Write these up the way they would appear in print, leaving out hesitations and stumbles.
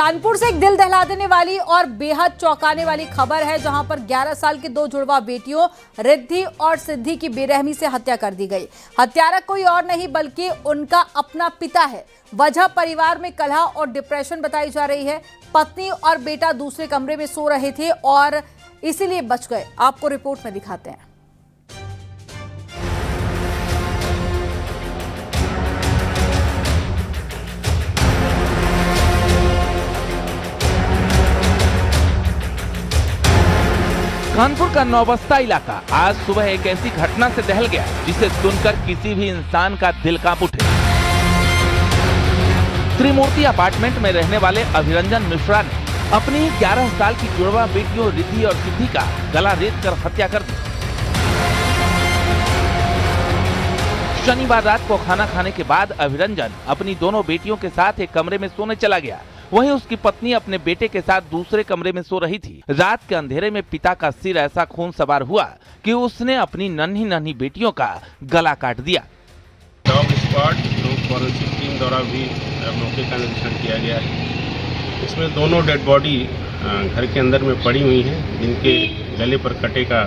कानपुर से एक दिल दहला देने वाली और बेहद चौंकाने वाली खबर है, जहां पर 11 साल की दो जुड़वा बेटियों रिद्धि और सिद्धि की बेरहमी से हत्या कर दी गई। हत्यारा कोई और नहीं बल्कि उनका अपना पिता है। वजह परिवार में कलह और डिप्रेशन बताई जा रही है। पत्नी और बेटा दूसरे कमरे में सो रहे थे और इसीलिए बच गए। आपको रिपोर्ट में दिखाते हैं। कानपुर का नौबस्ता इलाका आज सुबह एक ऐसी घटना से दहल गया जिसे सुनकर किसी भी इंसान का दिल कांप उठे। त्रिमूर्ति अपार्टमेंट में रहने वाले अभिरंजन मिश्रा ने अपनी 11 साल की जुड़वा बेटियों रिद्धि और सिद्धि का गला रेत कर हत्या कर दी। शनिवार रात को खाना खाने के बाद अभिरंजन अपनी दोनों बेटियों के साथ एक कमरे में सोने चला गया। वहीं उसकी पत्नी अपने बेटे के साथ दूसरे कमरे में सो रही थी। रात के अंधेरे में पिता का सिर ऐसा खून सवार हुआ कि उसने अपनी नन्ही नन्ही बेटियों का गला काट दिया। डॉग स्क्वाड लोग फॉरेंसिक टीम द्वारा भी मौके का निरीक्षण किया गया है। इसमें दोनों डेड बॉडी घर के अंदर में पड़ी हुई हैं, जिनके गले पर कटे का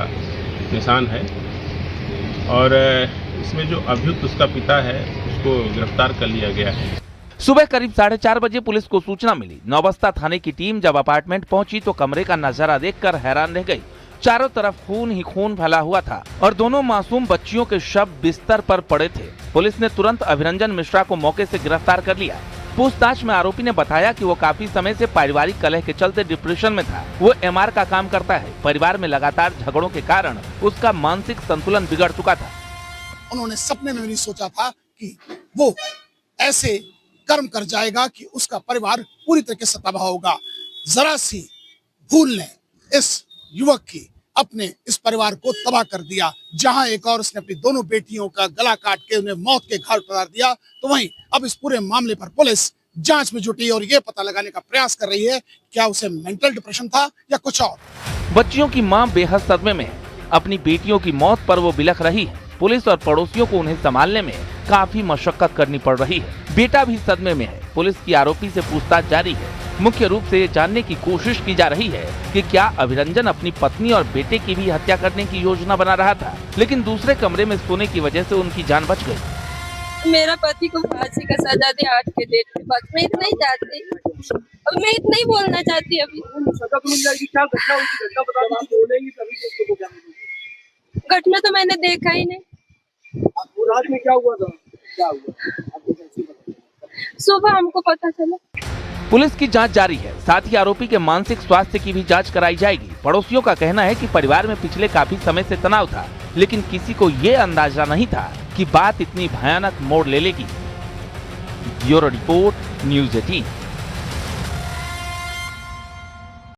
निशान है और इसमें जो अभियुक्त उसका पिता है उसको गिरफ्तार कर लिया गया है। सुबह करीब 4:30 बजे पुलिस को सूचना मिली। नौबस्ता थाने की टीम जब अपार्टमेंट पहुंची तो कमरे का नजारा देखकर हैरान रह गई। चारों तरफ खून ही खून फैला हुआ था और दोनों मासूम बच्चियों के शव बिस्तर पर पड़े थे। पुलिस ने तुरंत अभिरंजन मिश्रा को मौके से गिरफ्तार कर लिया। पूछताछ में आरोपी ने बताया कि वो काफी समय से पारिवारिक कलह के चलते डिप्रेशन में था। वो एमआर का काम करता है। परिवार में लगातार झगड़ों के कारण उसका मानसिक संतुलन बिगड़ चुका था। उन्होंने सपने में भी नहीं सोचा था कि वो ऐसे कर्म कर जाएगा कि उसका परिवार पूरी तरीके से तबाह होगा। जरा सी भूल ने इस युवक की अपने इस परिवार को तबाह कर दिया। जहां एक और उसने अपनी दोनों बेटियों का गला काट के उन्हें मौत के घाट उतार दिया, तो वहीं अब इस पूरे मामले पर पुलिस जांच में जुटी और ये पता लगाने का प्रयास कर रही है क्या उसे मेंटल डिप्रेशन था या कुछ और। बच्चियों की मां बेहद सदमे में है। अपनी बेटियों की मौत पर वो बिलख रही है। पुलिस और पड़ोसियों को उन्हें संभालने में काफी मशक्कत करनी पड़ रही है। बेटा भी सदमे में है। पुलिस की आरोपी से पूछताछ जारी है। मुख्य रूप से ये जानने की कोशिश की जा रही है कि क्या अभिरंजन अपनी पत्नी और बेटे की भी हत्या करने की योजना बना रहा था, लेकिन दूसरे कमरे में सोने की वजह से उनकी जान बच गई। मेरा पति को फांसी का सजा दे 8 के डेट के बाद। मैं इतना ही चाहती, अब मैं इतना ही बोलना चाहती अभी। घटना तो मैंने देखा ही नहीं। रात में क्या हुआ था? सुबह हमको पता चला। पुलिस की जांच जारी है। साथ ही आरोपी के मानसिक स्वास्थ्य की भी जांच कराई जाएगी। पड़ोसियों का कहना है कि परिवार में पिछले काफी समय से तनाव था, लेकिन किसी को ये अंदाजा नहीं था कि बात इतनी भयानक मोड़ ले लेगी। Bureau report, news 18।